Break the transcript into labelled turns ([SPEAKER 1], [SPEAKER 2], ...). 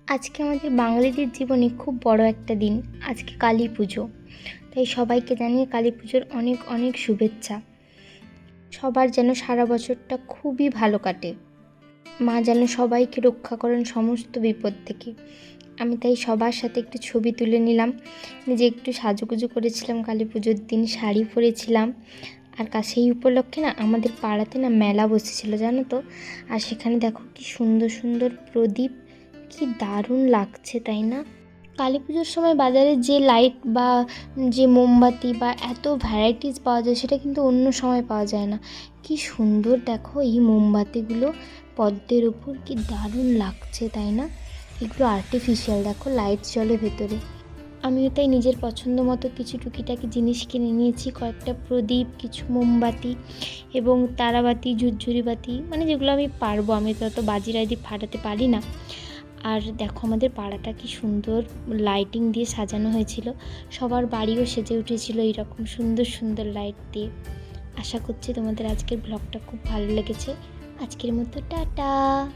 [SPEAKER 1] আজকে আমাদের বাঙালিদের জীবনে খুব বড় একটা দিন। আজকে কালী পুজো। তাই সবাইকে জানিয়ে কালী পুজোর অনেক অনেক শুভেচ্ছা। সবার যেন সারা বছরটা খুবই ভালো কাটে। মা যেন সবাইকে রক্ষা করেন সমস্ত বিপদ থেকে। আমি তাই সবার সাথে একটু ছবি তুলে নিলাম। নিজে একটু সাজুগুজু করেছিলাম, কালী পুজোর দিন শাড়ি পরেছিলাম। আর সেই উপলক্ষে আমাদের পাড়াতে মেলা বসেছিল জানো তো। আর সেখানে দেখো কি সুন্দর সুন্দর প্রদীপ, কি দারুণ লাগছে তাই না। কালী পুজোর সময় বাজারে যে লাইট বা যে মোমবাতি বা এত ভ্যারাইটিস পাওয়া যায়, সেটা কিন্তু অন্য সময় পাওয়া যায় না। কি সুন্দর দেখো এই মোমবাতিগুলো পদ্মের উপর, কি দারুণ লাগছে তাই না। এগুলো আর্টিফিশিয়াল, দেখো লাইট জ্বলে ভেতরে। আমিও তাই নিজের পছন্দ মতো কিছু টুকিটাকি জিনিস কিনে নিয়েছি, কয়েকটা প্রদীপ, কিছু মোমবাতি এবং তারাবাতি, ঝুরঝুরি বাতি, মানে যেগুলো আমি পারবো। আমি তো অত বাজি রাজি ফাটাতে পারি না। আর দেখো আমাদের পাড়াটা কি সুন্দর লাইটিং দিয়ে সাজানো হয়েছিল। সবার বাড়িও সেজে উঠেছিল এইরকম সুন্দর সুন্দর লাইট দিয়ে। আশা করছি তোমাদের আজকের ব্লগটা খুব ভালো লেগেছে। আজকের মতো টাটা।